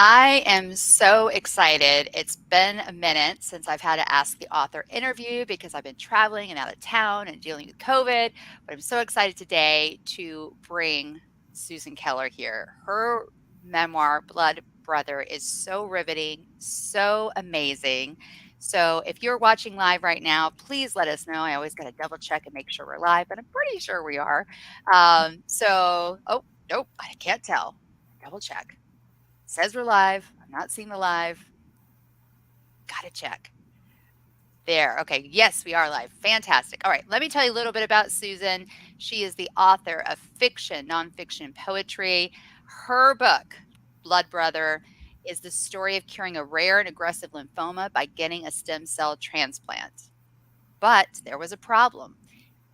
I am so excited. It's been a minute since I've had to ask the author interview because I've been traveling and out of town and dealing with COVID. But I'm so excited today to bring Susan Keller here. Her memoir, Blood Brother, is so riveting, so amazing. So if you're watching live right now, please let us know. I always got to double check and make sure we're live, but I'm pretty sure we are. Oh, nope, I can't tell. Double check. Says we're live. I'm not seeing the live. Gotta check. There. Okay. Yes, we are live. Fantastic. All right. Let me tell you a little bit about Susan. She is the author of fiction, nonfiction, poetry. Her book, Blood Brother, is the story of curing a rare and aggressive lymphoma by getting a stem cell transplant. But there was a problem.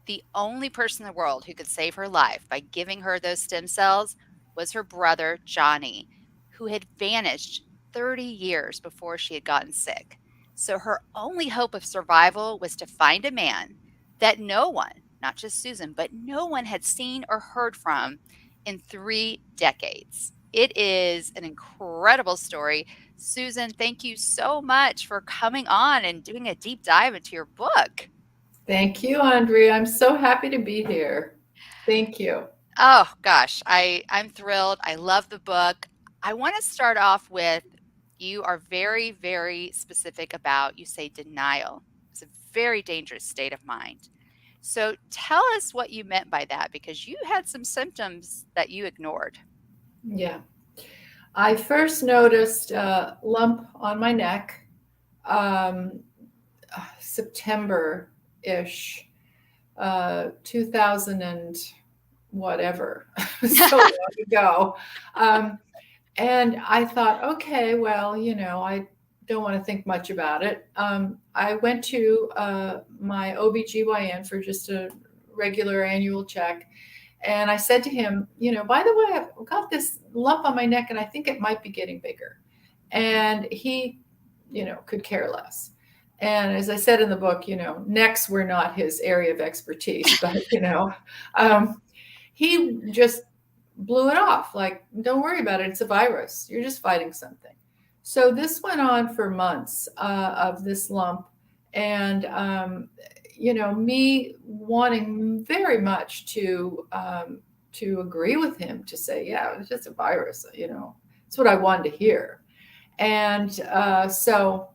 The only person in the world who could save her life by giving her those stem cells was her brother, Johnny, who had vanished 30 years before she had gotten sick. So her only hope of survival was to find a man that no one, not just Susan, but no one had seen or heard from in 3 decades. It is an incredible story. Susan, thank you so much for coming on and doing a deep dive into your book. Thank you, Andrea. I'm so happy to be here. Thank you. Oh gosh, I'm thrilled. I love the book. I want to start off with you are very, very specific about, you say denial. It's a very dangerous state of mind. So tell us what you meant by that because you had some symptoms that you ignored. Yeah. I first noticed a lump on my neck September-ish, 2000 and whatever, so long ago. Um, and I thought, okay, well, I don't want to think much about it. I went to my OBGYN for just a regular annual check. And I said to him, by the way, I've got this lump on my neck and I think it might be getting bigger. And he, could care less. And as I said in the book, necks were not his area of expertise, but, um, he just blew it off. Like, don't worry about it. It's a virus. You're just fighting something. So this went on for months of this lump. And, me wanting very much to agree with him to say, yeah, it's just a virus. It's what I wanted to hear. And so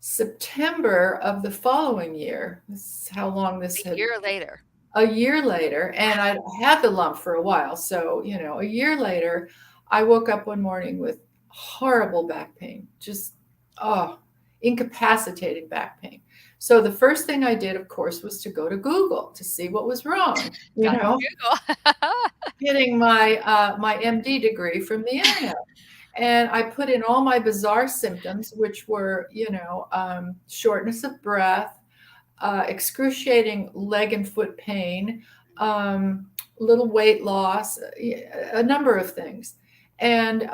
September of the following year, this is how long this A had, year later. a year later, and I had the lump for a while. So, a year later, I woke up one morning with horrible back pain, just, oh, incapacitating back pain. So the first thing I did, of course, was to go to Google to see what was wrong, Got to Google. getting my MD degree from the internet. And I put in all my bizarre symptoms, which were, shortness of breath, excruciating leg and foot pain, little weight loss, a number of things. And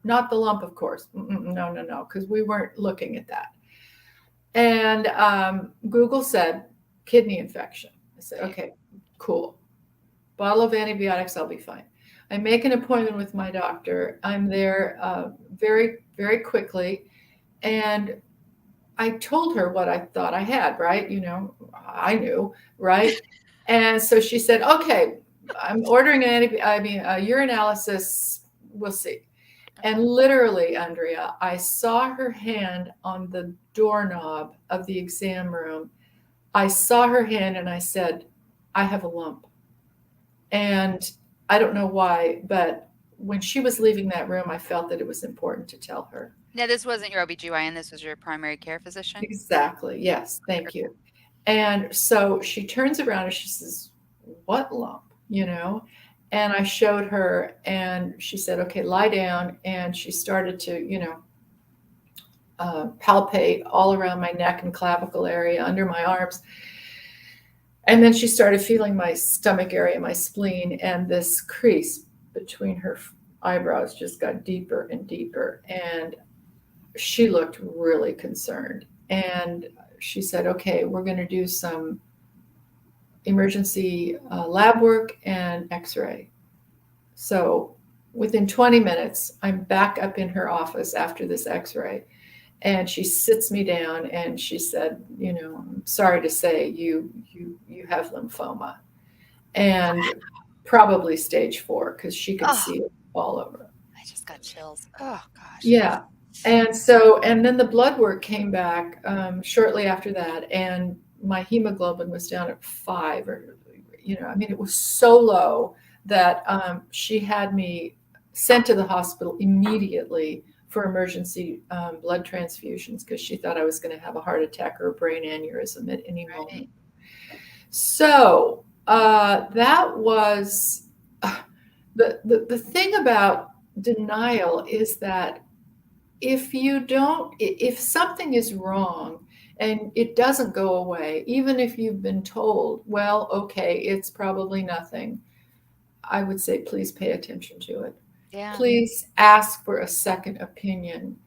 not the lump, of course. No, because we weren't looking at that. And Google said kidney infection. I said, okay, cool. Bottle of antibiotics, I'll be fine. I make an appointment with my doctor. I'm there very, very quickly. And I told her what I thought I had, right? I knew, right? And so she said, okay, I'm ordering a urinalysis. We'll see. And literally, Andrea, I saw her hand on the doorknob of the exam room. I saw her hand and I said, I have a lump. And I don't know why, but when she was leaving that room, I felt that it was important to tell her. Now, this wasn't your OBGYN, this was your primary care physician. Exactly. Yes. Thank you. And so she turns around and she says, what lump? And I showed her and she said, okay, lie down. And she started to, palpate all around my neck and clavicle area, under my arms. And then she started feeling my stomach area, my spleen, and this crease between her eyebrows just got deeper and deeper. And she looked really concerned. And she said, okay, we're going to do some emergency lab work and x-ray. So Within 20 minutes, I'm back up in her office after this x-ray. And she sits me down and she said, I'm sorry to say you have lymphoma, and probably stage 4, because she could Oh, see it all over. I just got chills. Oh gosh. Yeah. And then the blood work came back shortly after that, and my hemoglobin was down at 5, or, I mean, it was so low that she had me sent to the hospital immediately for emergency blood transfusions, because she thought I was going to have a heart attack or a brain aneurysm at any Right. moment. So that was the thing about denial, is that if something is wrong and it doesn't go away, even if you've been told, well, okay, it's probably nothing, I would say, please pay attention to it. Yeah. Please ask for a second opinion,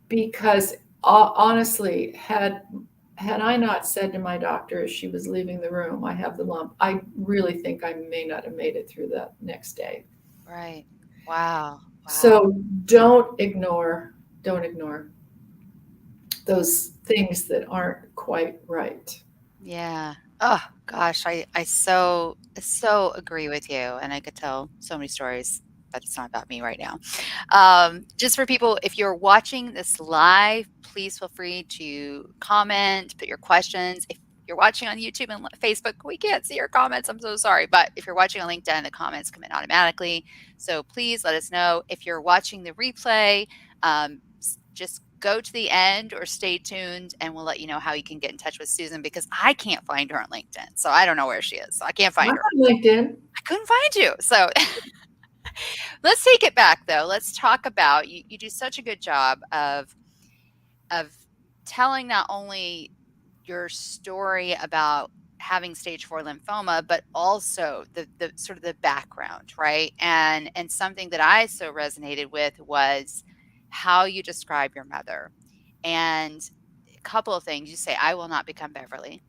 because honestly, had I not said to my doctor as she was leaving the room, I have the lump, I really think I may not have made it through the next day. Right. Wow. Wow. So don't ignore those things that aren't quite right. Yeah. Oh gosh, I so agree with you, and I could tell so many stories, but it's not about me right now. Just for people, if you're watching this live, please feel free to comment, put your questions. If you're watching on YouTube and Facebook, we can't see your comments. I'm so sorry. But if you're watching on LinkedIn, the comments come in automatically. So please let us know. If you're watching the replay, just go to the end or stay tuned, and we'll let you know how you can get in touch with Susan, because I can't find her on LinkedIn. So I don't know where she is. So I can't I'm find her. on LinkedIn. I couldn't find you. So let's take it back though. Let's talk about you do such a good job of telling not only your story about having stage 4 lymphoma, but also the sort of the background, right? And something that I so resonated with was how you describe your mother. And a couple of things. You say, I will not become Beverly.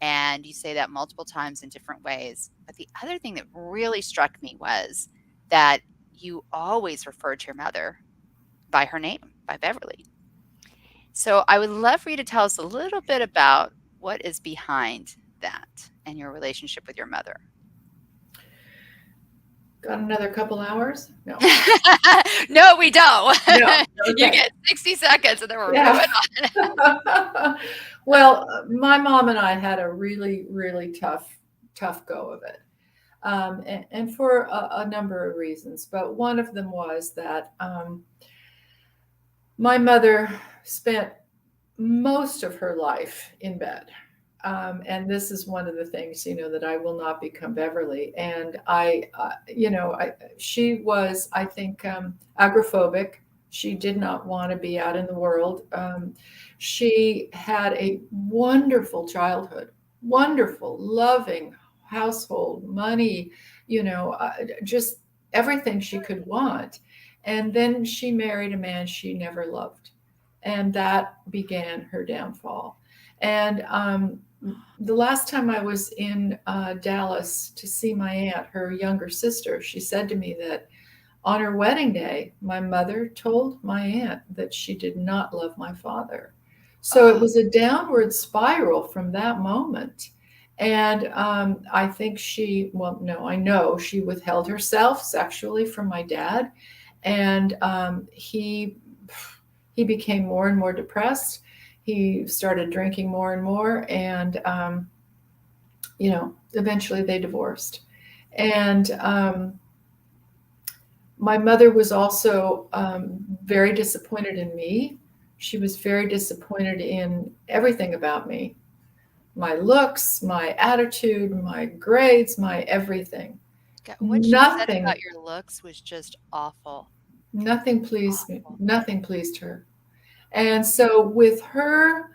And you say that multiple times in different ways. But the other thing that really struck me was that you always referred to your mother by her name, by Beverly. So I would love for you to tell us a little bit about what is behind that and your relationship with your mother. Got another couple hours? No. No, we don't. No. You Okay. get 60 seconds and then we're Yeah. moving on. Well, my mom and I had a really, really tough go of it. And for a number of reasons. But one of them was that my mother spent most of her life in bed. And this is one of the things, that I will not become Beverly. And she was, I think, agoraphobic. She did not want to be out in the world. She had a wonderful childhood, wonderful, loving household, money, just everything she could want. And then she married a man she never loved. And that began her downfall. And the last time I was in Dallas to see my aunt, her younger sister, she said to me that on her wedding day, my mother told my aunt that she did not love my father. So it Oh, was a downward spiral from that moment. And I think well, no, I know she withheld herself sexually from my dad. And he became more and more depressed. He started drinking more and more. And, eventually they divorced. And my mother was also very disappointed in me. She was very disappointed in everything about me, my looks, my attitude, my grades, my everything. what she said Nothing, about your looks was just awful. nothing pleased me. Awful. Nothing pleased her. And so, with her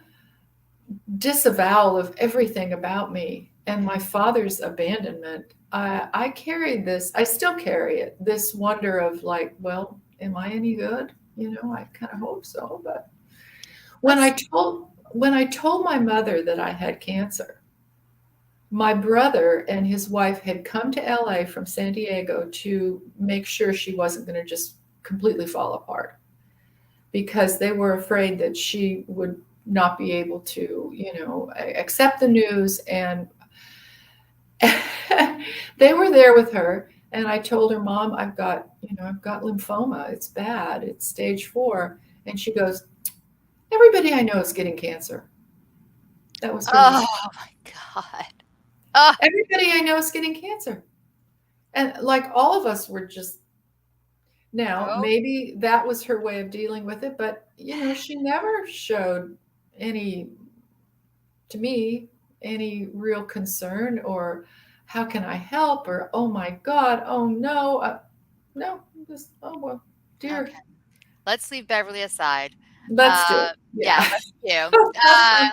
disavowal of everything about me and my father's abandonment, I carried this, I still carry it, this wonder of like, well, am I any good? I kind of hope so. But when I Let's told when I told my mother that I had cancer, My brother and his wife had come to LA from San Diego to make sure she wasn't going to just completely fall apart, because they were afraid that she would not be able to, accept the news. And they were there with her. And I told her, Mom, I've got lymphoma. It's bad. It's stage 4. And she goes, everybody I know is getting cancer. That was her Oh response. my God. Oh, Everybody I know is getting cancer. And like all of us were just, now oh, maybe that was her way of dealing with it, but she never showed any, to me, any real concern, or how can I help, or oh my God, oh no, no, just oh well, dear, okay. Let's leave Beverly aside. let's do it. Yeah, Yeah. let's do.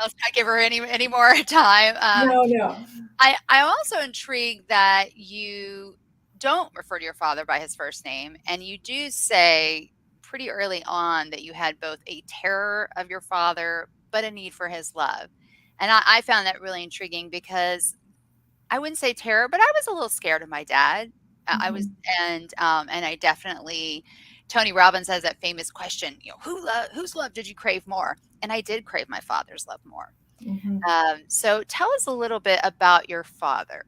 Let's not give her any more time. No, no. I'm also intrigued that you don't refer to your father by his first name, and you do say pretty early on that you had both a terror of your father, but a need for his love. And I found that really intriguing because I wouldn't say terror, but I was a little scared of my dad. I was, Mhm, and I definitely. Tony Robbins has that famous question, whose love did you crave more? And I did crave my father's love more. mhm. So tell us a little bit about your father.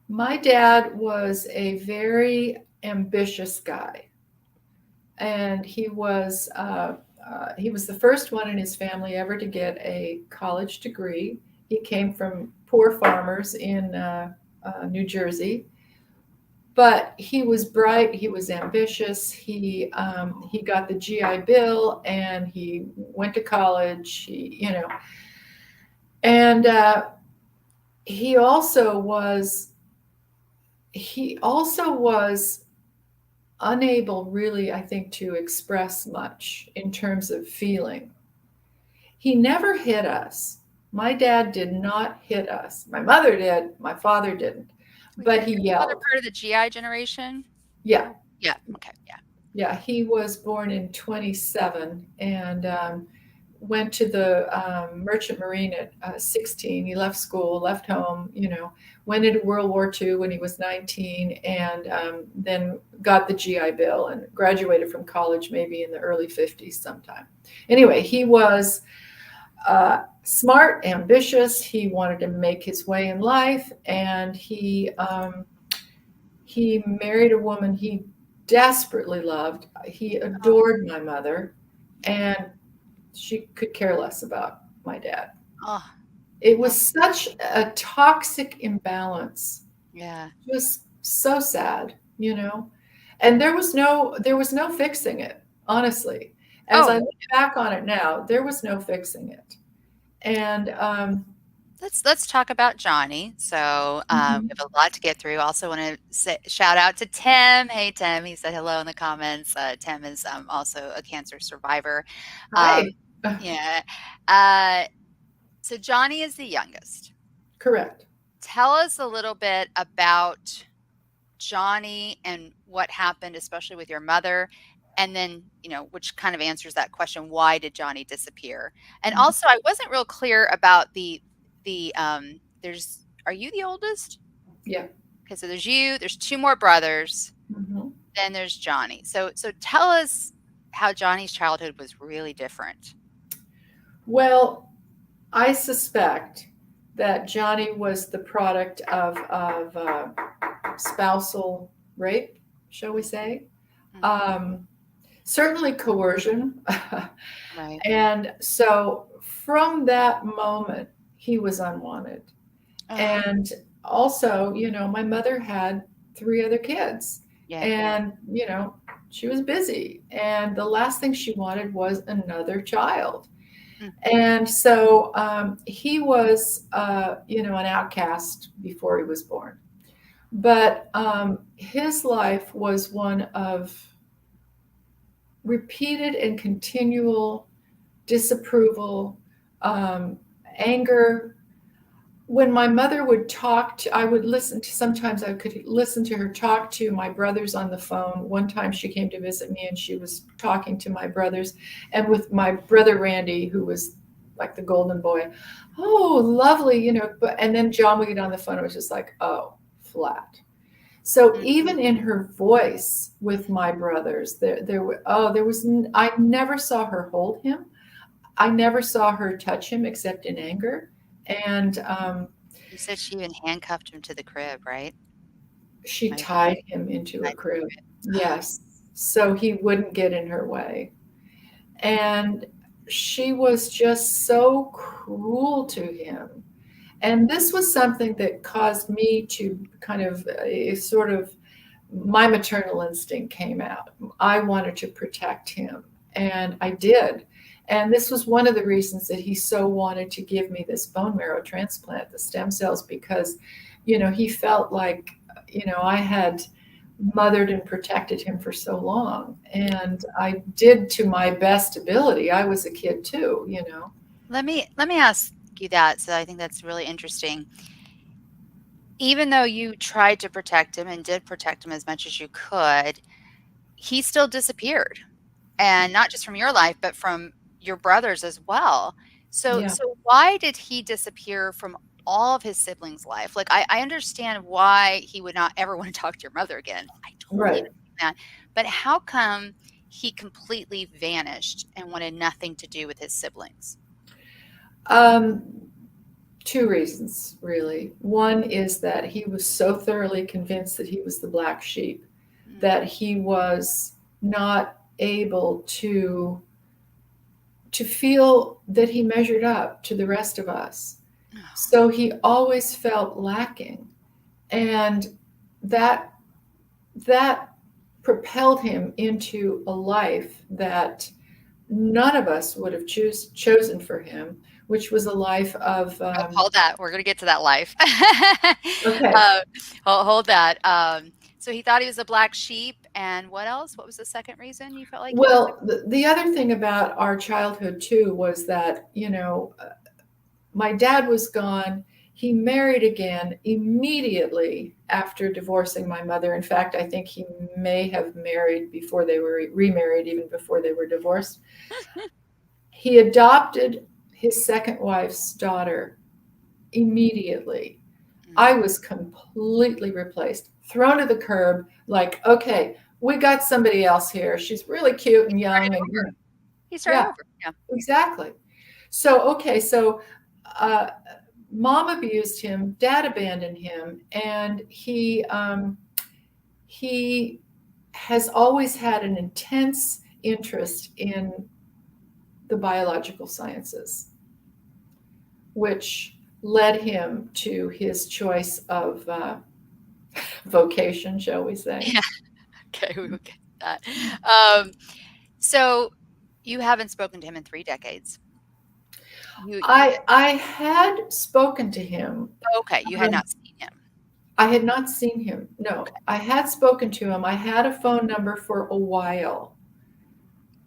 My dad was a very ambitious guy, and he was the first one in his family ever to get a college degree. He came from poor farmers in New Jersey, but he was bright. He was ambitious. He got the GI Bill, and he went to college. And he also was he also was unable, really, I think, to express much in terms of feeling. He never hit us. My dad did not hit us. My mother did. My father didn't. Was But your he father yelled. part of the GI generation? Yeah. Yeah. Okay. Yeah. Yeah. He was born in 27, and went to the Merchant Marine at 16. He left school, left home, went into World War II when he was 19, and then got the GI Bill and graduated from college maybe in the early 50s sometime. Anyway, he was smart, ambitious. He wanted to make his way in life, and he married a woman he desperately loved. He Oh, adored my mother, and she could care less about my dad. oh, It was that's such a toxic imbalance, yeah. just so sad. And there was no fixing it, honestly. As Oh, I look back on it now, there was no fixing it. And let's talk about Johnny. So we mhm. have a lot to get through. Also, want to say shout out to Tim. Hey, Tim. He said hello in the comments. Tim is also a cancer survivor. Um, Hi. yeah. Uh, so Johnny is the youngest. Correct. Tell us a little bit about Johnny and what happened, especially with your mother. And then, which kind of answers that question, why did Johnny disappear? And Mhm. also, I wasn't real clear about are you the oldest? Yeah. Okay, so there's you, there's two more brothers, Mhm. then there's Johnny. So tell us how Johnny's childhood was really different. Well, I suspect that Johnny was the product of spousal rape, shall we say? Mhm. Um, Certainly coercion. Right. And so from that moment, he was unwanted. Oh, And also, my mother had 3 other kids, yeah, yeah. and, she was busy. And the last thing she wanted was another child. Mm, And so he was, an outcast before he was born. But his life was one of repeated and continual disapproval, um, anger. When my mother would talk to, I would listen to, sometimes I could listen to her talk to my brothers on the phone. One time she came to visit me, and she was talking to my brothers, and with my brother Randy, who was like the golden boy. Oh, lovely, but and then John would get on the phone, it was just like, oh, flat. So Mm, even in her voice with my brothers, I never saw her hold him. I never saw her touch him except in anger. And you said she even handcuffed him to the crib, right? she I tied him into a tied to the crib. crib. Yes. So he wouldn't get in her way. And she was just so cruel to him. And this was something that caused me to kind of sort of my maternal instinct came out. I wanted to protect him, and I did. And this was one of the reasons that he so wanted to give me this bone marrow transplant, the stem cells, because, he felt like, I had mothered and protected him for so long. And I did to my best ability. I was a kid too. Let me ask you that. So I think that's really interesting. Even though you tried to protect him and did protect him as much as you could, he still disappeared. And not just from your life, but from your brothers as well. So Yeah, so why did he disappear from all of his siblings' life? Like, I understand why he would not ever want to talk to your mother again. I totally right. understand that. But how come he completely vanished and wanted nothing to do with his siblings? Um, Two reasons, really. One is that he was so thoroughly convinced that he was the black sheep Mm. that he was not able to feel that he measured up to the rest of us. So he always felt lacking, and that that propelled him into a life that none of us would have chosen for him, which was a life of Oh, hold that. We're gonna get to that life. okay. Uh, hold that. So he thought he was a black sheep, and what else? What was the second reason you felt like he was? Well, the other thing about our childhood too was that, my dad was gone. He married again immediately after divorcing my mother. In fact, I think he may have married before they were remarried, even before they were divorced. He adopted his second wife's daughter immediately. I Mm. was completely replaced, thrown to the curb, like, okay, we got somebody else here. She's really cute and young Started and over. He started yeah, over. Yeah. exactly. So, okay, so uh, mom abused him, dad abandoned him, and he has always had an intense interest in the biological sciences, which led him to his choice of vocation, shall we say. Yeah. Okay, we will get to that. Um, so you haven't spoken to him in 3 decades. You I had spoken to him. okay, you had Um, not seen him. I had not seen him. No, I had spoken to him. I had a phone number for a while,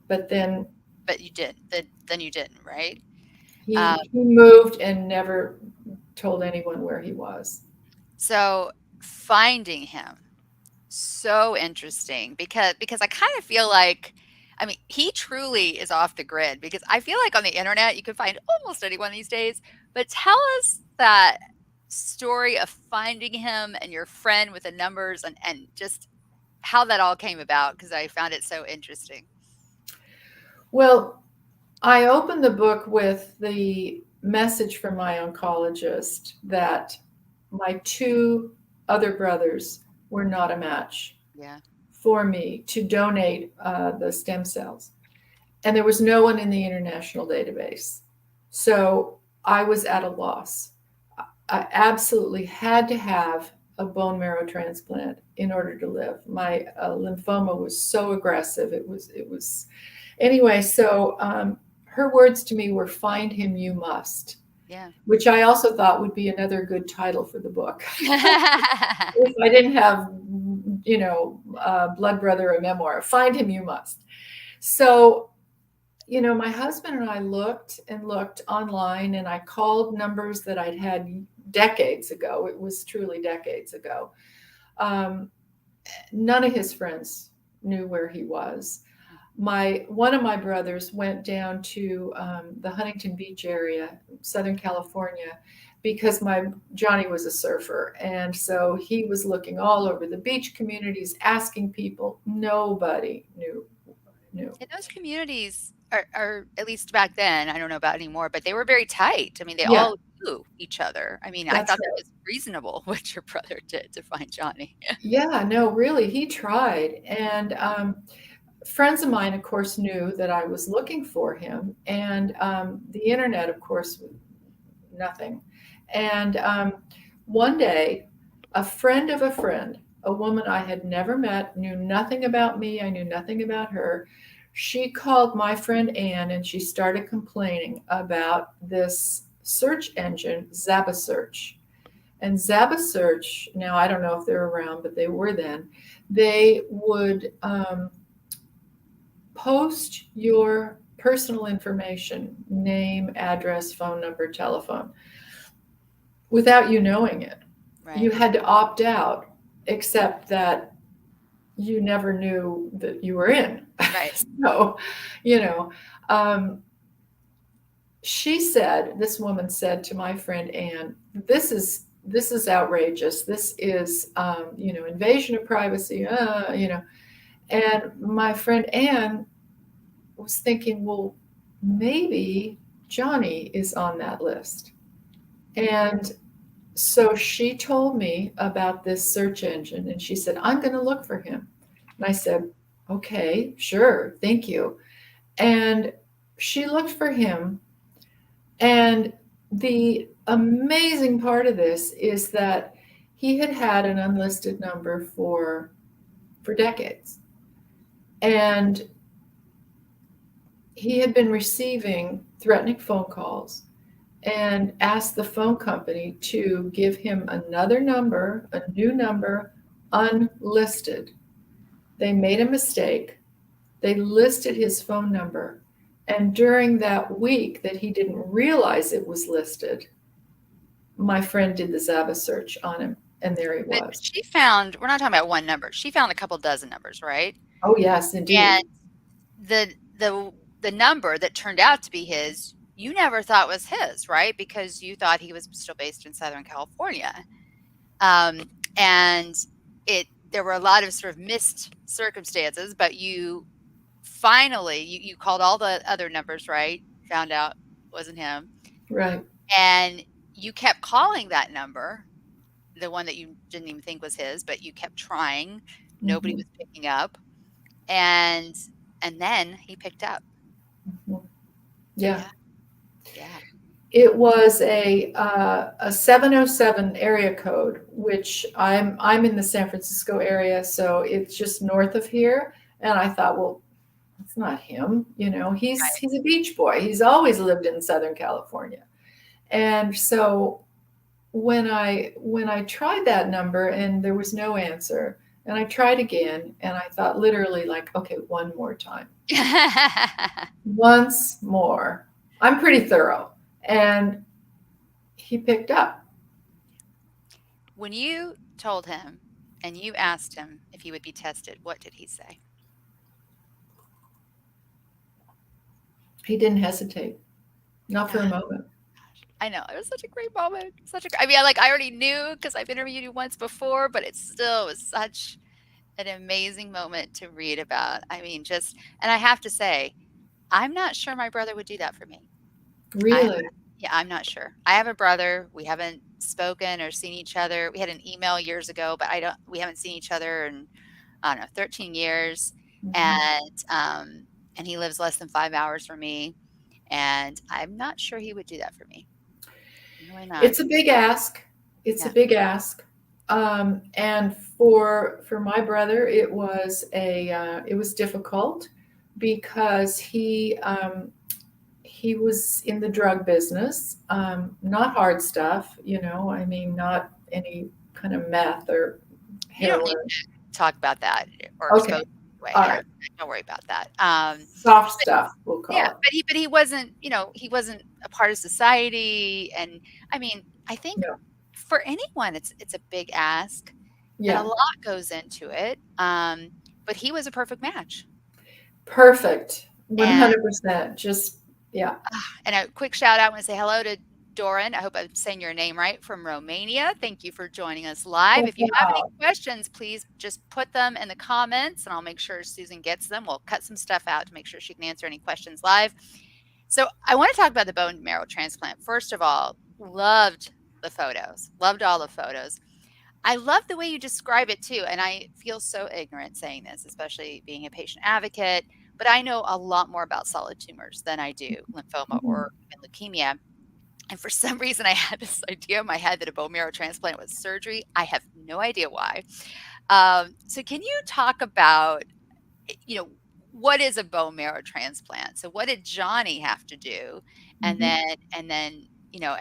but then But you didn't. Then you didn't, right? Um, he moved and never told anyone where he was. so finding him, so interesting because I kind of feel like I mean, he truly is off the grid because I feel like on the internet you can find almost anyone these days. But tell us that story of finding him and your friend with the numbers and just how that all came about because I found it so interesting. Well, I opened the book with the message from my oncologist that my two other brothers were not a match Yeah. for me to donate the stem cells. And there was no one in the international database. So I was at a loss. I absolutely had to have a bone marrow transplant in order to live. My lymphoma was so aggressive. It was anyway. So her words to me were, "Find him, you must," Yeah. which I also thought would be another good title for the book. If I didn't have, Blood Brother, a memoir, "Find him, you must." So my husband and I looked and looked online, and I called numbers that I'd had decades ago. It was truly decades ago. Um, None of his friends knew where he was. my one of my brothers went down to the Huntington Beach area, Southern California, because my Johnny was a surfer, and so he was looking all over the beach communities, asking people. Nobody knew. And those communities are, at least back then, I don't know about anymore, but they were very tight. I mean, they Yeah, all knew each other. I mean, I that's thought that right. was reasonable what your brother did to find Johnny. Yeah, no, really, he tried, and friends of mine, of course, knew that I was looking for him, and the internet, of course, nothing. And one day, a friend of a friend, a woman I had never met, knew nothing about me, I knew nothing about her. She called my friend Ann and she started complaining about this search engine, Zabasearch. And Zabasearch, now I don't know if they're around, but they were then, they would post your personal information, name, address, phone number, telephone, without you knowing it. You Right. had to opt out, except that you never knew that you were in. Right. So, you know, um, she said, this woman said to my friend Anne, this is outrageous. This is, invasion of privacy. And my friend Anne was thinking, well, maybe Johnny is on that list. And so she told me about this search engine and she said, I'm going to look for him. And I said, okay, sure, thank you. And she looked for him. And the amazing part of this is that he had had an unlisted number for decades. And he had been receiving threatening phone calls and asked the phone company to give him another number, a new number, unlisted. They made a mistake. They listed his phone number. And during that week that he didn't realize it was listed, my friend did the Zava search on him, and there he But was. she found, we're not talking about one number. She found a couple dozen numbers, right? Oh, yes, And indeed. the number that turned out to be his, you never thought was his, right? Because you thought he was still based in Southern California. And there were a lot of sort of missed circumstances, but you finally you called all the other numbers, right? Found out it wasn't him. Right. And you kept calling that number, the one that you didn't even think was his, but you kept trying. Nobody Hmm. was picking up. And and then he picked up. Hmm. Yeah. Yeah. Yeah. It was a 707 area code, which I'm in the San Francisco area, so it's just north of here. And I thought, well, it's not him. Right. He's a beach boy. He's always lived in Southern California. And so when I tried that number and there was no answer, and I tried again, and I thought literally like, okay, one more time, once more. I'm pretty thorough, and he picked up. When you told him and you asked him if he would be tested, what did he say? He didn't hesitate, not for a Ah, moment. I know. It was such a great moment. I mean, I already knew because I've interviewed you once before, but it still was such an amazing moment to read about. I mean, just, and I have to say, I'm not sure my brother would do that for me. I, Really. yeah, I'm not sure. I have a brother. We haven't spoken or seen each other. We had an email years ago, but we haven't seen each other in, I don't know, 13 years. Mhm. And he lives less than 5 hours from me. And I'm not sure he would do that for me. I'm really not. It's a big ask. It's a Yeah. big ask. And for my brother, it was difficult because he was in the drug business, not hard stuff, I mean, not any kind of meth or You don't need heroin. to talk about that or Okay, expose way. all Yeah. right. Don't worry about that. Soft But stuff, we'll yeah, call it. but he wasn't, he wasn't a part of society. And I mean, I think No, for anyone, it's a big ask and a yeah. lot goes into it. But he was a perfect match. Perfect. And 100%. Just, yeah. And a quick shout out, I want to say hello to Doran. I hope I'm saying your name right, from Romania. Thank you for joining us live. Oh, If you have any wow. questions, please just put them in the comments and I'll make sure Susan gets them. We'll cut some stuff out to make sure she can answer any questions live. So I want to talk about the bone marrow transplant. First of all, loved the photos, loved all the photos. I love the way you describe it too. And I feel so ignorant saying this, especially being a patient advocate, but I know a lot more about solid tumors than I do lymphoma Mhm. or even leukemia. And for some reason, I had this idea in my head that a bone marrow transplant was surgery. I have no idea why. So, can you talk about, you know, what is a bone marrow transplant? So, what did Johnny have to do, and Mhm.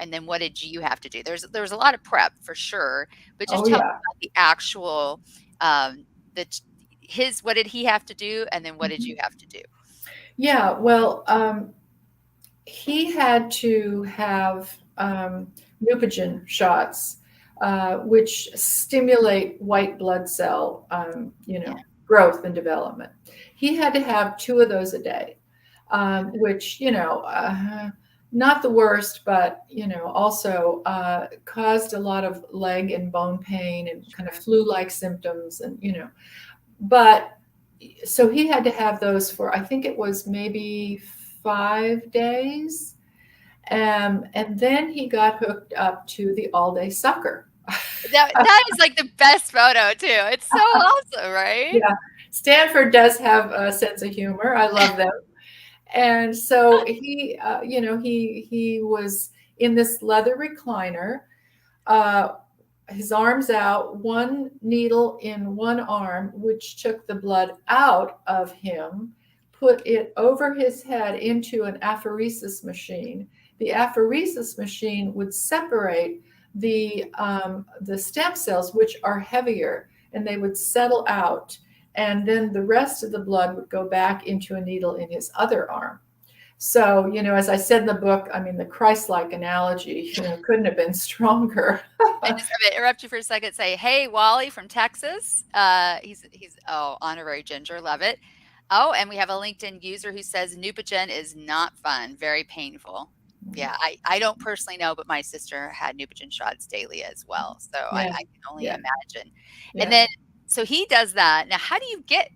then what did you have to do? There was a lot of prep for sure, but just Oh, tell me yeah. about the actual, the his what did he have to do, and then what did Mhm. you have to do? Yeah, well, he had to have Neupogen shots, which stimulate white blood cell, Yeah, growth and development. He had to have two of those a day, which, not the worst, but, also caused a lot of leg and bone pain and kind of sure. flu-like symptoms, and, but so he had to have those for, I think it was maybe 5 days. And then he got hooked up to the all day sucker. That is like the best photo too. It's so awesome, right? Yeah. Stanford does have a sense of humor. I love them. And so he was in this leather recliner, uh, his arms out, one needle in one arm, which took the blood out of him, put it over his head into an apheresis machine. The apheresis machine would separate the stem cells, which are heavier, and they would settle out. And then the rest of the blood would go back into a needle in his other arm. So, as I said in the book, I mean, the Christ-like analogy, couldn't have been stronger. And just gonna interrupt you for a second, say, "Hey, Wally from Texas." He's honorary ginger, love it. Oh, and we have a LinkedIn user who says Neupogen is not fun, very painful. Yeah, I don't personally know, but my sister had Neupogen shots daily as well, so I Yeah, can only yeah, imagine. And yeah. then so he does that. Now, how do you get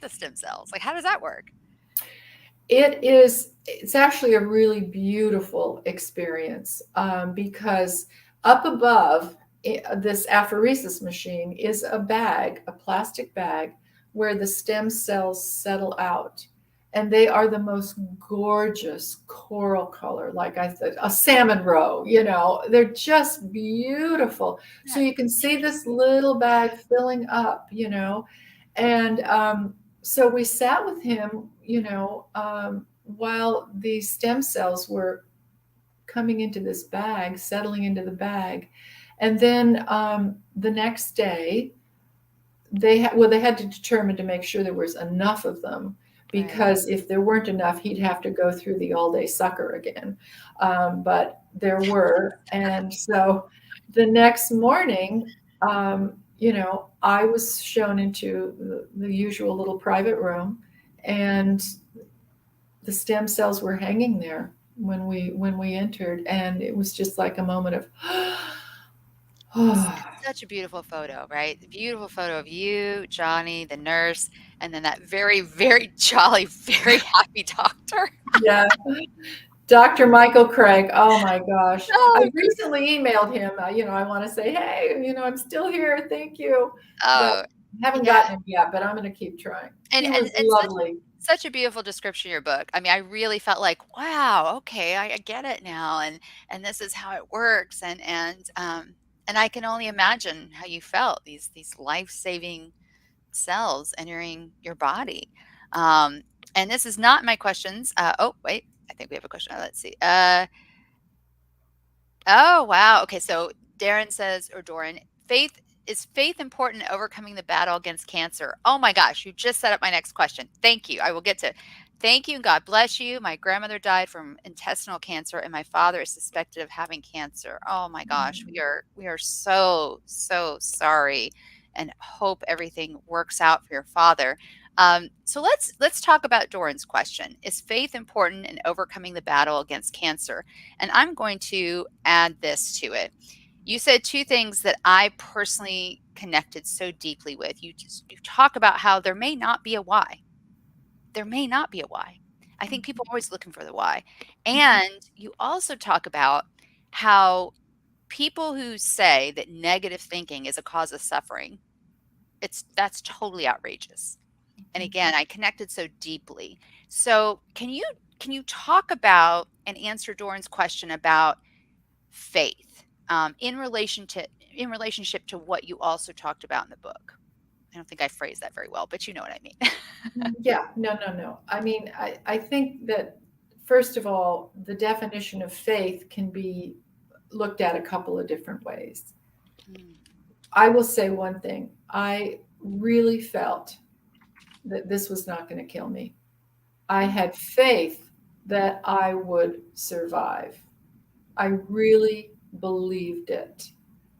the stem cells? Like, how does that work? It's actually a really beautiful experience, because up above this apheresis machine is a bag, a plastic bag, where the stem cells settle out. And they are the most gorgeous coral color, like I said, a salmon roe, they're just beautiful. So That's you can see this interesting. little bag filling up, and so we sat with him, while these stem cells were coming into this bag, settling into the bag. And then the next day, they had to determine to make sure there was enough of them, Right. because if there weren't enough, he'd have to go through the all day sucker again. But there were. And so the next morning, I was shown into the usual little private room, and the stem cells were hanging there when we entered, and it was just like a moment of It's oh, such a beautiful photo, right? The beautiful photo of you, Johnny, the nurse, and then that very, very jolly, very happy doctor. yeah. Dr. Michael Craig, oh my gosh. I Oh, recently emailed him. I want to say, hey, I'm still here. Thank you. But oh, haven't yeah, gotten him yet, but I'm going to keep trying. and He and was and lovely. such a beautiful description of your book. I mean, I really felt like, wow, okay, I get it now, and this is how it works, and I can only imagine how you felt, these life-saving cells entering your body. Um, and this is not my questions. Oh, wait, I think we have a question. Let's see. Oh, wow. Okay, so Darren says, or Doran, faith important in overcoming the battle against cancer? Oh my gosh, you just set up my next question. Thank you. I will get to. Thank you. God bless you. My grandmother died from intestinal cancer, and my father is suspected of having cancer. Oh my gosh, we are so sorry, and hope everything works out for your father. So let's talk about Doran's question. Is faith important in overcoming the battle against cancer? And I'm going to add this to it. You said two things that I personally connected so deeply with. You talk about how there may not be a why. There may not be a why. I think people are always looking for the why. Mhm. And you also talk about how people who say that negative thinking is a cause of suffering, that's totally outrageous. And Mhm. again, I connected so deeply. So, can you talk about and answer Doran's question about faith in relationship to what you also talked about in the book? I don't think I phrased that very well, but you know what I mean. Yeah, no, no, no. I mean, I think that, first of all, the definition of faith can be looked at a couple of different ways. Mm, I will say one thing. I really felt that this was not going to kill me. I mm. had faith that I would survive. I really believed it.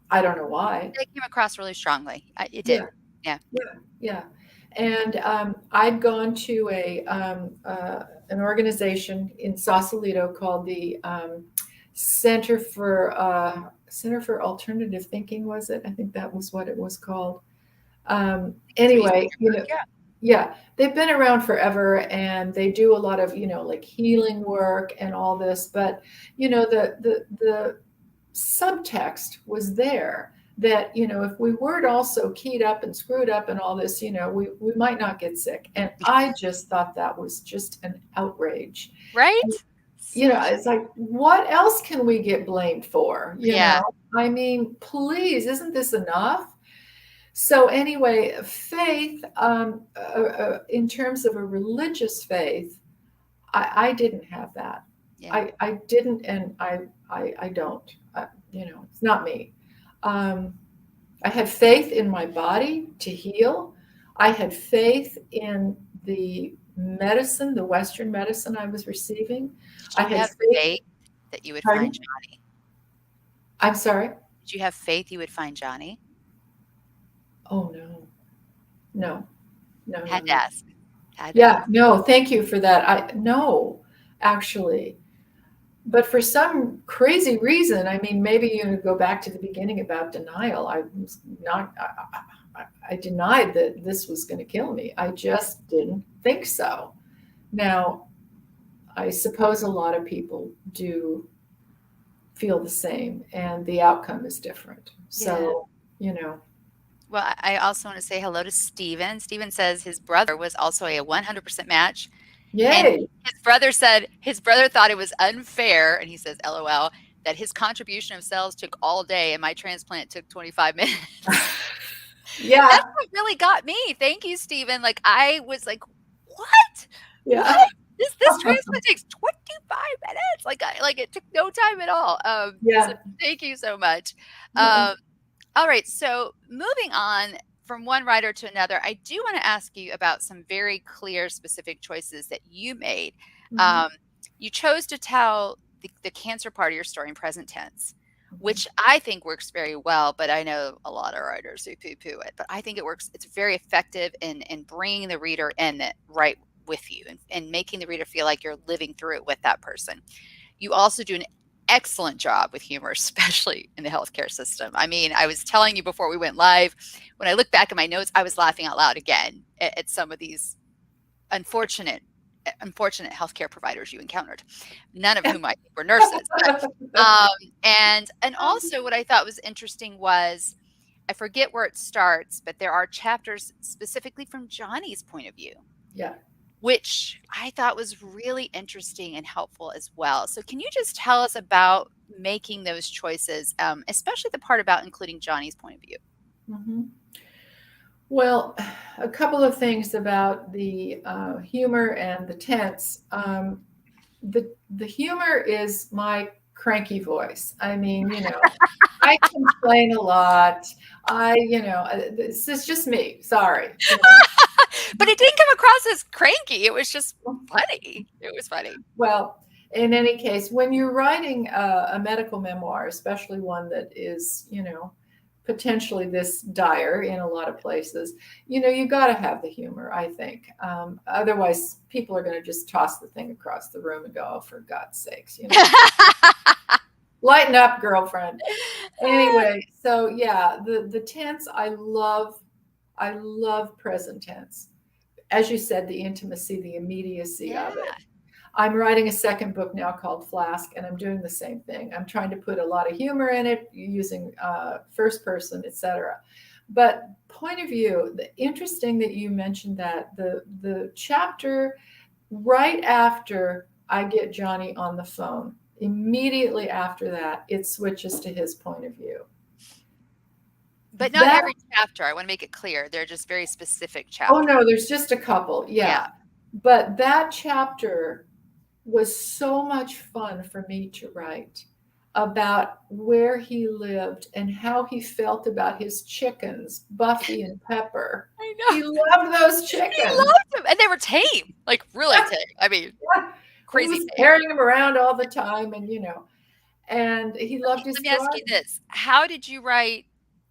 I don't know why. It came across really strongly. It did. Yeah, Yeah. yeah, yeah. And I'd gone to an organization in Sausalito called the Center for Alternative Thinking. Was it? I think that was what it was called. That's what you said Anyway, in your book. Yeah. yeah, they've been around forever, and they do a lot of like healing work and all this. But the subtext was there that if we weren't also keyed up and screwed up and all this, we might not get sick. And I just thought that was just an outrage. And, Right? So it's like, what else can we get blamed for? yeah. I mean, please, isn't this enough? So anyway, faith, in terms of a religious faith, I didn't have that. Yeah. I didn't, and I don't. It's not me. Um, I had faith in my body to heal. I had faith in the medicine, the Western medicine I was receiving. Did I you had have faith. faith that you would find Pardon? Johnny? I'm sorry. Did you have faith you would find Johnny? Oh no, no, no, no, Had to no. ask. Had to Yeah, ask. no. Thank you for that. I no, actually. But for some crazy reason, I mean, maybe go back to the beginning about denial. I was not, I denied that this was going to kill me. I just didn't think so. Now, I suppose a lot of people do feel the same, and the outcome is different. Yeah. So, you know, Well, I also want to say hello to Steven. Steven says his brother was also a 100% match. And yay. his brother said his brother thought it was unfair, and he says, LOL, that his contribution of cells took all day and my transplant took 25 minutes. That's Yeah, what really got me. Thank you, Steven. Like, I was like, what? What? yeah, This transplant takes 25 minutes. Like it took no time at all. So yeah, thank you so much. yeah. Um, all right, so moving on from one writer to another, I do want to ask you about some very clear, specific choices that you made. Mhm, Um, you chose to tell the cancer part of your story in present tense, mhm. which I think works very well, but I know a lot of writers who poo-poo it. But I think it works. It's very effective in bringing the reader in it right with you and making the reader feel like you're living through it with that person. You also do an excellent job with humor, especially in the healthcare system. I mean, I was telling you before we went live, when I look back at my notes, I was laughing out loud again at some of these unfortunate unfortunate healthcare providers you encountered, none of whom I think were nurses. But and also what I thought was interesting was I forget where it starts, but there are chapters specifically from Johnny's point of view, Yeah. which I thought was really interesting and helpful as well. So, can you just tell us about making those choices, especially the part about including Johnny's point of view? Mhm. Well, a couple of things about the humor and the tense. The humor is my cranky voice. I mean, I complain a lot. This is just me. Sorry. But it didn't come across as cranky. It was just funny. It was funny. Well, in any case, when you're writing a medical memoir, especially one that is, potentially this dire in a lot of places, you got to have the humor, I think. Otherwise, people are going to just toss the thing across the room and go, "Oh, for God's sakes, lighten up, girlfriend." Anyway, so yeah, the tense, I love present tense. As you said, the intimacy, the immediacy Yeah. of it. I'm writing a second book now called Flask, and I'm doing the same thing. I'm trying to put a lot of humor in it using first person, etc. But point of view, interesting that you mentioned that the chapter right after I get Johnny on the phone, immediately after that, it switches to his point of view. But not That every chapter. I want to make it clear. They're just very specific Oh chapters. no, there's just a couple, Yeah. yeah. But that chapter was so much fun for me to write about where he lived and how he felt about his chickens, Buffy and Pepper. I He know. loved those He chickens. loved them. And they were tame, like really tame. I mean, He crazy was tame. carrying them around all the time, and he loved Let his me ask you garden. this. How did you write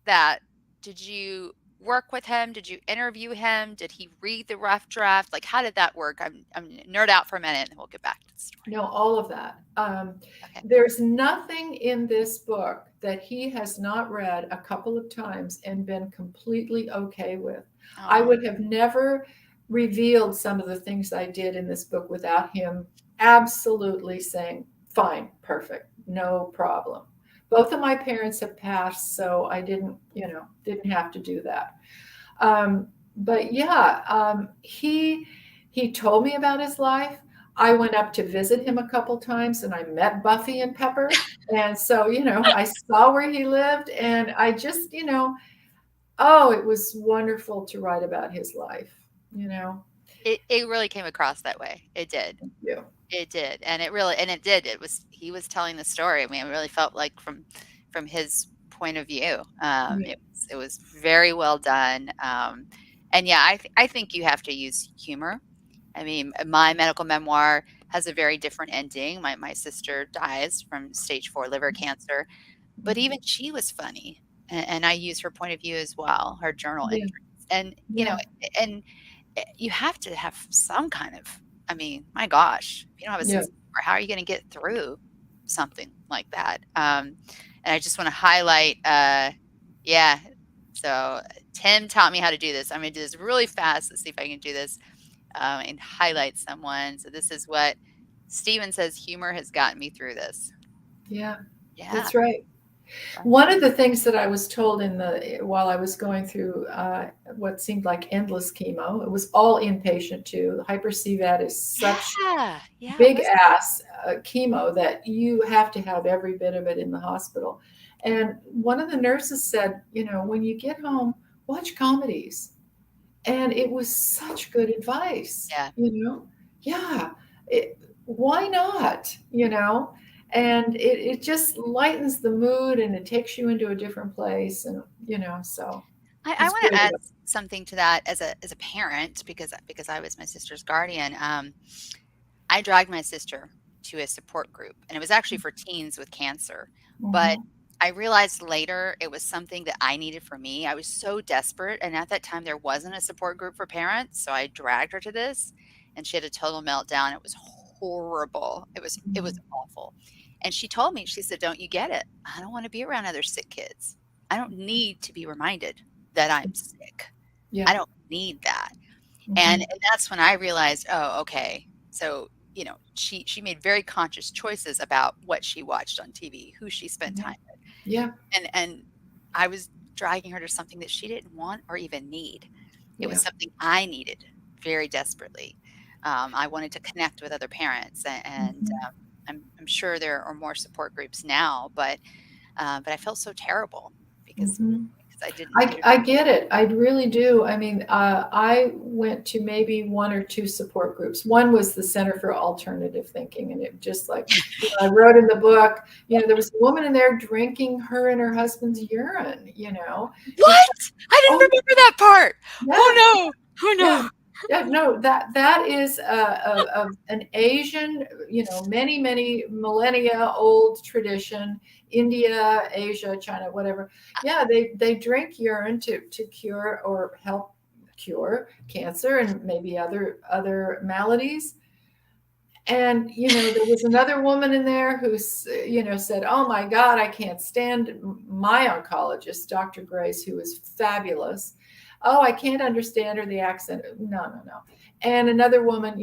that? Did you work with him? Did you interview him? Did he read the rough draft? Like, how did that work? I'm nerd out for a minute and then we'll get back to the story. No, all of that. Okay. There's nothing in this book that he has not read a couple of times and been completely okay with. I Oh, would have never revealed some of the things I did in this book without him absolutely saying, "Fine, perfect, no problem." Both of my parents have passed, so I didn't have to do that. But yeah, he told me about his life. I went up to visit him a couple times and I met Buffy and Pepper. And so, I saw where he lived and I just, oh, it was wonderful to write about his life, you know. it really came across that way. It did. Yeah. It did. And it did. He was telling the story. I mean, it really felt like from his point of view. Yeah. It was very well done. And yeah, I think you have to use humor. I mean, my medical memoir has a very different ending. My sister dies from stage 4 liver cancer, but even she was funny, and I use her point of view as well, her journal Yeah. entries, and Yeah. and you have to have some kind of. I mean, my gosh, if you don't have a Yeah. sense of humor, how are you going to get through something like that? And I just want to highlight, yeah. So Tim taught me how to do this. I'm going to do this really fast. Let's see if I can do this and highlight someone. So this is what Steven says: humor has gotten me through this. Yeah. Yeah. That's right. One of the things that I was told while I was going through what seemed like endless chemo, it was all inpatient too. Hyper CVAD is such Yeah. Yeah. It big was. ass chemo that you have to have every bit of it in the hospital. And one of the nurses said, when you get home, watch comedies. And it was such good advice, Yeah. Yeah, why not, And it just lightens the mood and it takes you into a different place. And, so I it's want to great. add something to that as a parent because I was my sister's guardian. I dragged my sister to a support group, and it was actually for teens with cancer. But Mhm. I realized later it was something that I needed for me. I was so desperate, and at that time there wasn't a support group for parents, so I dragged her to this, and she had a total meltdown. It was horrible. It was Mhm. awful. And she told me, she said, "Don't you get it? I don't want to be around other sick kids. I don't need to be reminded that I'm sick. Yeah. I don't need that." And Mhm. and that's when I realized, "Oh, okay." So, she made very conscious choices about what she watched on TV, who she spent Yeah. time with, Yeah. and I was dragging her to something that she didn't want or even need. It was Yeah. something I needed very desperately. I wanted to connect with other parents, and Mhm. I'm sure there are more support groups now, but I felt so terrible because Mhm. I didn't I get it. I really do. I mean, I went to maybe one or two support groups. One was the Center for Alternative Thinking, and it just like I wrote in the book. There was a woman in there drinking her and her husband's urine. It's What? I didn't oh remember that part. yeah, Oh, no. Oh, yeah. no. Yeah, no, that is an Asian, many millennia old tradition. India, Asia, China, whatever. Yeah, they drink urine to cure or help cure cancer and maybe other maladies. And there was another woman in there who said, "Oh my God, I can't stand my oncologist, Dr. Grace, who is fabulous. Oh, I can't understand her, the accent. No, no, no." And another woman,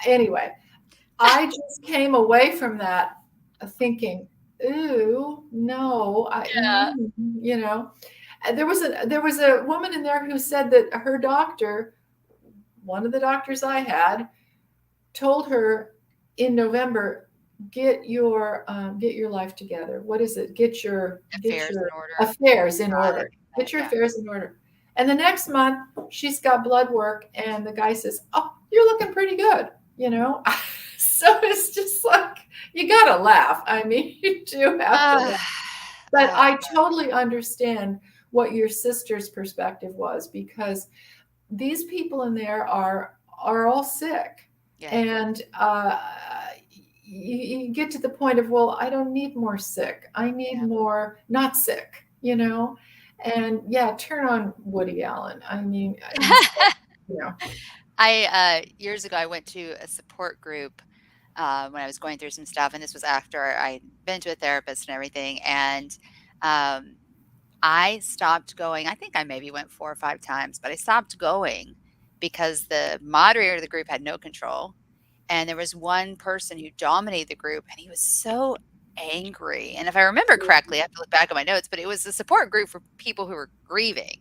anyway, I just came away from that thinking, "Ooh, no, Yeah. you know." And there was a woman in there who said that her doctor, one of the doctors I had, told her in November, get your life together. What is it? Get Affairs your in order. affairs in Got order. it. Get your Yeah. affairs in order. And the next month, she's got blood work, and the guy says, "Oh, you're looking pretty good." You know, so it's just like you gotta laugh. I mean, you do have to Uh, laugh. But uh, I totally understand what your sister's perspective was, because these people in there are all sick, yeah. and you get to the point of, well, I don't need more sick, I need Yeah. more not sick, and yeah, turn on Woody Allen. I mean, instead, you know Years ago, I went to a support group when I was going through some stuff, and this was after I'd been to a therapist and everything. And um, I stopped going. I think I maybe went 4 or 5 times, but I stopped going because the moderator of the group had no control. And there was one person who dominated the group, and he was so angry. And if I remember correctly, I have to look back at my notes, but it was a support group for people who were grieving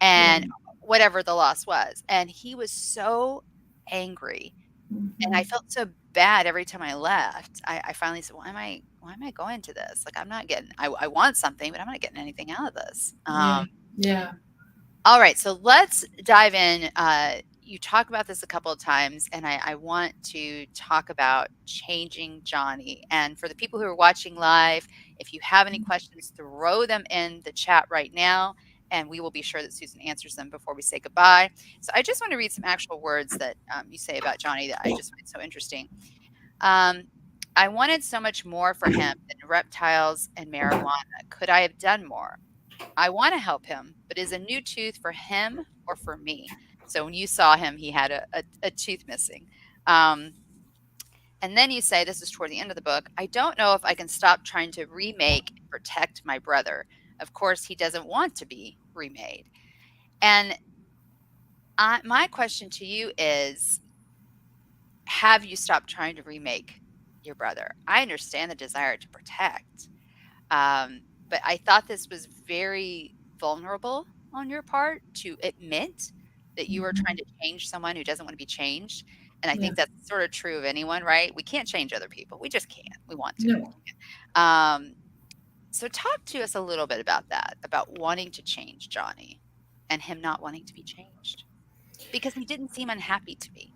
yeah. and whatever the loss was. And he was so angry. And I Mhm. felt so bad every time I left. I finally said, why am I going to this? Like, I want something, but I'm not getting anything out of this. Yeah, yeah. All right, so let's dive in. You talk about this a couple of times, and I want to talk about changing Johnny. And for the people who are watching live, if you have any questions, throw them in the chat right now, and we will be sure that Susan answers them before we say goodbye. So I just want to read some actual words that you say about Johnny that I just find so interesting. Um, I wanted so much more for him than reptiles and marijuana. Could I have done more? I want to help him, but is a new tooth for him or for me? So when you saw him, he had a tooth missing. Um, and then you say, this is toward the end of the book, I don't know if I can stop trying to remake and protect my brother. Of course, he doesn't want to be remade. And my question to you is, have you stopped trying to remake your brother? I understand the desire to protect, but I thought this was very vulnerable on your part to admit that you are trying Mhm. to change someone who doesn't want to be changed. And I Yeah. think that's sort of true of anyone, right? We can't change other people. We just can't. We want to, but we No. can't. So talk to us a little bit about that, about wanting to change Johnny and him not wanting to be changed because he didn't seem unhappy to me.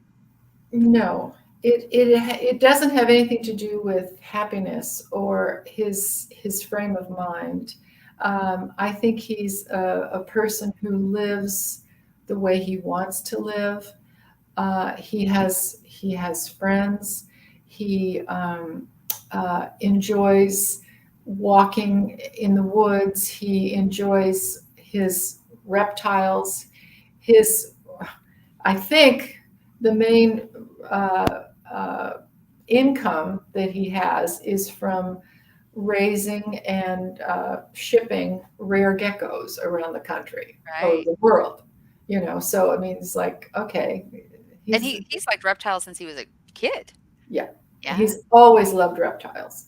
No, it doesn't have anything to do with happiness or his frame of mind. I think he's a person who lives the way he wants to live. He has friends. He enjoys walking in the woods. He enjoys his reptiles. His I think the main uh, uh, income that he has is from raising and shipping rare geckos around the country or Right. the world. So I mean, it's like, okay, And he's he's liked reptiles since he was a kid. yeah, Yeah. he's always loved reptiles.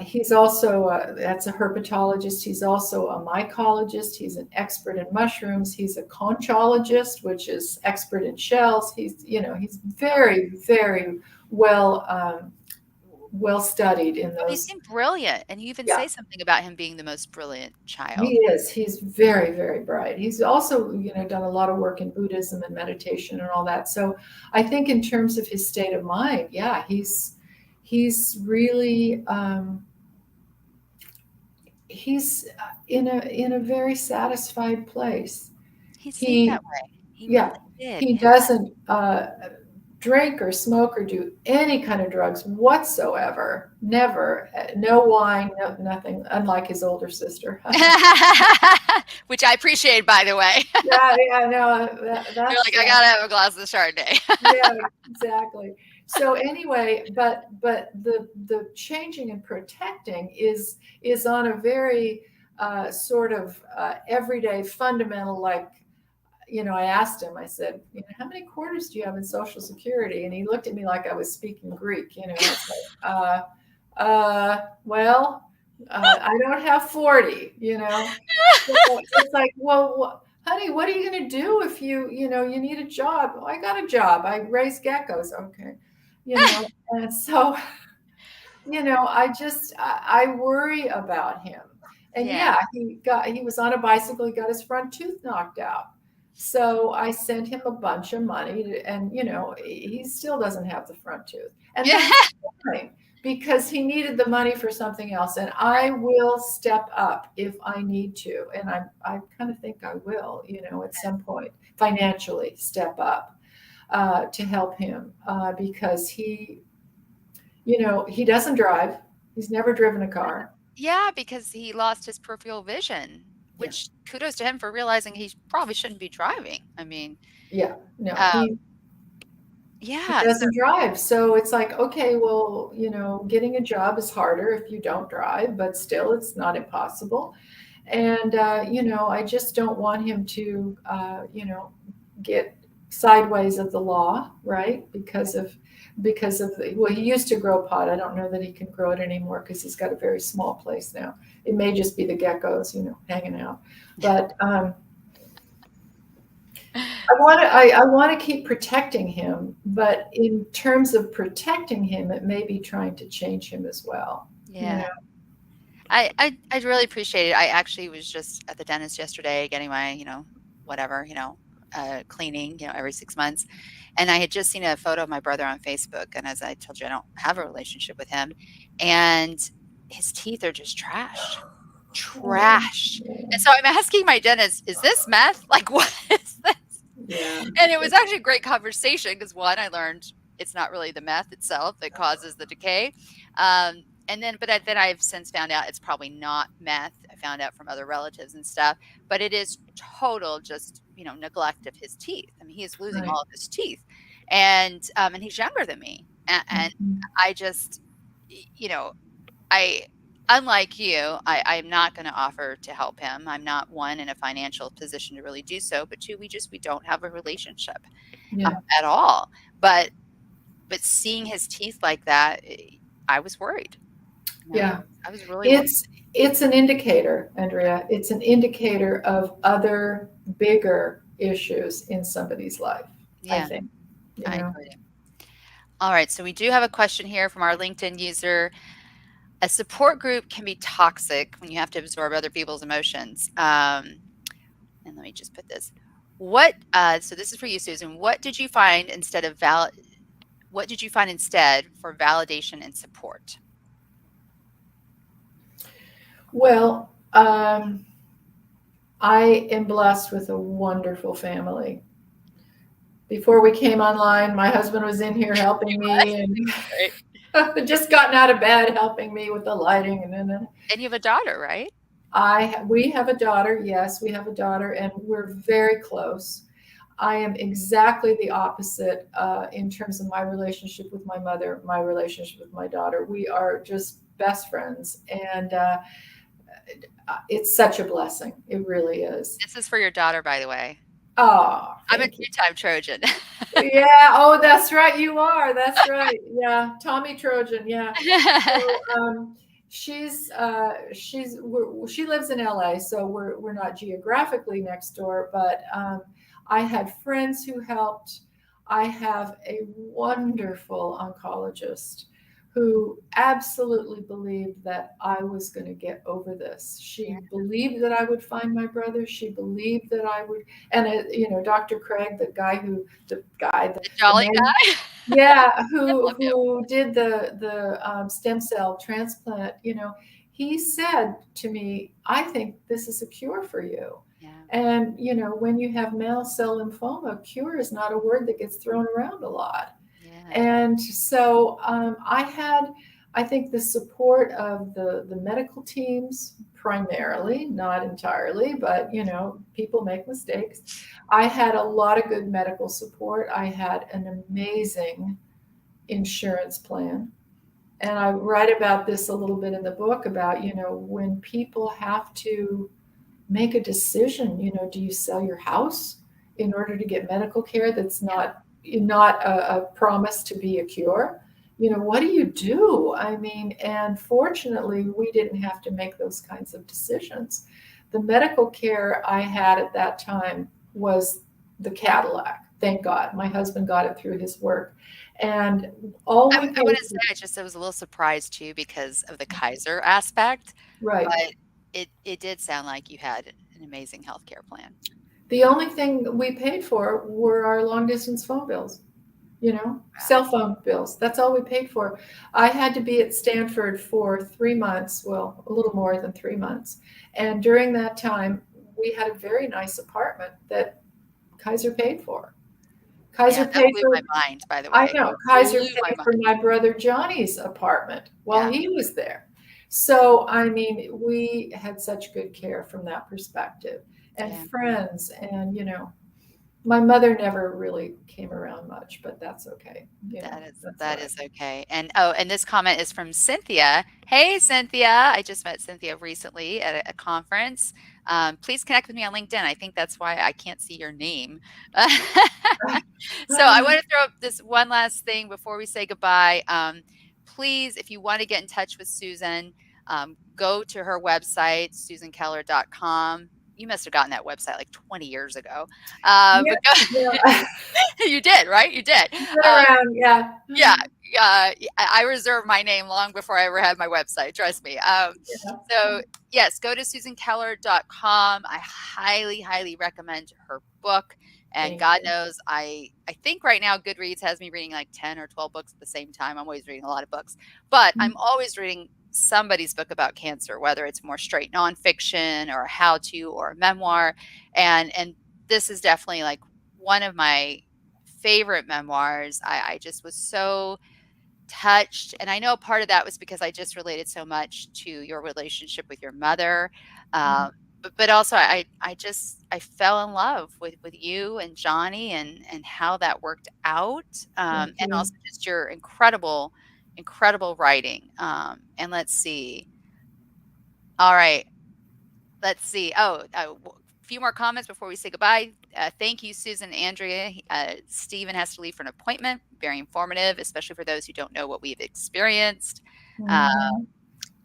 He's also that's a herpetologist. He's also a mycologist. He's an expert in mushrooms. He's a conchologist, which is expert in shells. He's very, very well well studied in Oh, he those. seemed brilliant, and you even Yeah, say something about him being the most brilliant he child. is. He's very, very bright. He's also, done a lot of work in Buddhism and meditation and all that. So I think in terms of his state of mind, yeah, he's really he's in a very satisfied place. He seemed that He way. He Yeah, really did. He Yeah. doesn't drink or smoke or do any kind of drugs whatsoever. Never. No wine, no, nothing, unlike his older sister. Which I appreciate, by the way. Yeah, yeah, no, You're that's like, I gotta have a glass of Chardonnay. yeah, exactly. So anyway, but the changing and protecting is on a very sort of everyday fundamental, like, I asked him, I said, how many quarters do you have in Social Security? And he looked at me like I was speaking Greek. It's like, well, I don't have 40. So it's like, well, honey, what are you going to do if you need a job? Well, I got a job. I raise geckos. Okay. And so, I worry about him. And Yeah. yeah, he was on a bicycle, he got his front tooth knocked out. So I sent him a bunch of money and he still doesn't have the front tooth. And Yeah. that's fine because he needed the money for something else. And I will step up if I need to. And I kind of think I will, at some point financially step up to help him because he doesn't drive. He's never driven a car. Yeah, because he lost his peripheral vision, Yeah. which kudos to him for realizing he probably shouldn't be driving. I mean, Yeah. No, um, he yeah, so doesn't drive. So it's like, okay, well, getting a job is harder if you don't drive, but still it's not impossible. And I just don't want him to get sideways of the law, right? Well, he used to grow pot. I don't know that he can grow it anymore because he's got a very small place now. It may just be the geckos, hanging out. But I want to keep protecting him, but in terms of protecting him, it may be trying to change him as well. You yeah. know, I really appreciate it. I actually was just at the dentist yesterday getting my, whatever, cleaning, every 6 months. And I had just seen a photo of my brother on Facebook, and as I told you, I don't have a relationship with him, and his teeth are just trashed. oh, Trashed. And so I'm asking my dentist, "Is this meth? Like, what is this?" yeah, And it was actually a great conversation because, 1, I learned it's not really the meth itself that causes the decay. And then I've since found out it's probably not meth. I found out from other relatives and stuff, but it is total just, neglect of his teeth. I mean, he is losing right. all of his teeth. And he's younger than me. And Mhm. I just, you know, I unlike you, I'm not going to offer to help him. I'm not, 1, in a financial position to really do so, but 2, we don't have a relationship Yeah, at all. But seeing his teeth like that, I was worried. yeah. I was really worried. It's an indicator, Andrea. It's an indicator of other bigger issues in somebody's life, I Yeah, think. You I know. agree. All right, so we do have a question here from our LinkedIn user. A support group can be toxic when you have to absorb other people's emotions. And let me just put this. So this is for you, Susan. What did you find instead for validation and support? Well, I am blessed with a wonderful family. Before we came online, my husband was in here helping me Right. and just gotten out of bed helping me with the lighting. And then And you have a daughter, right? we have a daughter. Yes, we have a daughter, and we're very close. I am exactly the opposite in terms of my relationship with my mother, my relationship with my daughter. We are just best friends, and it's such a blessing. It really is. This is for your daughter, by the way. Oh, I'm a thank you. two-time Trojan. Yeah. Oh, that's right. You are. That's right. Yeah. Tommy Trojan. Yeah. So, she lives in LA, so we're not geographically next door, but I had friends who helped. I have a wonderful oncologist who absolutely believed that I was going to get over this. Yeah, She believed that I would find my brother. She believed that I would, and Dr. Craig, the the jolly man, guy. yeah, I who love him. did the stem cell transplant. He said to me, "I think this is a cure for you." Yeah. And, when you have mantle cell lymphoma, cure is not a word that gets thrown around a lot. Yeah. And so I think, the support of the medical teams primarily, not entirely, but people make mistakes. I had a lot of good medical support. I had an amazing insurance plan. And I write about this a little bit in the book about, when people have to make a decision. Do you sell your house in order to get medical care that's Yeah. not a promise to be a cure? What do you do? I mean, and fortunately, we didn't have to make those kinds of decisions. The medical care I had at that time was the Cadillac. Thank God. My husband got it through his work. And all we I paid wanna say for, I was a little surprised too because of the Kaiser aspect, right. but it did sound like you had an amazing healthcare plan. The only thing we paid for were our long distance phone bills. Wow. Cell phone bills. That's all we paid for. I had to be at Stanford for 3 months, well, a little more than 3 months. And during that time, we had a very nice apartment that Kaiser paid for. Yeah, Kaiser that paid blew for, my mind, by the I way. know, Kaiser Blew my paid for mind. my brother Johnny's apartment while Yeah, he was there. So, I mean, we had such good care from that perspective, and yeah. friends, and, my mother never really came around much, but that's okay. That's all That right. is okay. And oh, and this comment is from Cynthia. Hey, Cynthia. I just met Cynthia recently at a conference. Please connect with me on LinkedIn. I think that's why I can't see your name. So I want to throw up this one last thing before we say goodbye. Please, if you want to get in touch with Susan, go to her website, susankeller.com. You must have gotten that website like 20 years ago. Yeah, But go, yeah. you did, right? You did. Been Um, around, yeah. yeah, I reserved my name long before I ever had my website, trust me. Yeah. So yes, go to susankeller.com. I highly, highly recommend her book. And Thank God you. knows, I think right now Goodreads has me reading like 10 or 12 books at the same time. I'm always reading a lot of books, but I'm always reading somebody's book about cancer, whether it's more straight nonfiction or a how-to or a memoir. And this is definitely like one of my favorite memoirs. I just was so touched. And I know part of that was because I just related so much to your relationship with your mother. Mhm. But also I fell in love with you and Johnny and how that worked out. Thank And you. also just your incredible, incredible writing. And let's see. All right. Let's see. Oh, few more comments before we say goodbye. Thank you, Susan and Andrea. Stephen has to leave for an appointment. Very informative, especially for those who don't know what we've experienced. Uh, Mhm.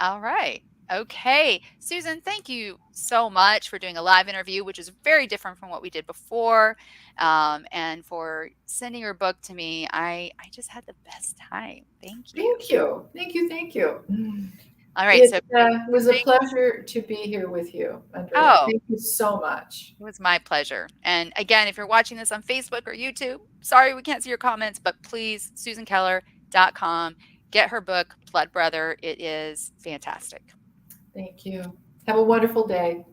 all right. Okay. Susan, thank you so much for doing a live interview, which is very different from what we did before. And for sending your book to me. I just had the best time. Thank you. Thank you. Thank you. Thank you. All right. It So, was a closing. pleasure to be here with you, Andrea. Oh, Thank you so much. it was my pleasure. And again, if you're watching this on Facebook or YouTube, sorry we can't see your comments, but please, susankeller.com, get her book, Blood Brother. It is fantastic. Thank you. Have a wonderful day.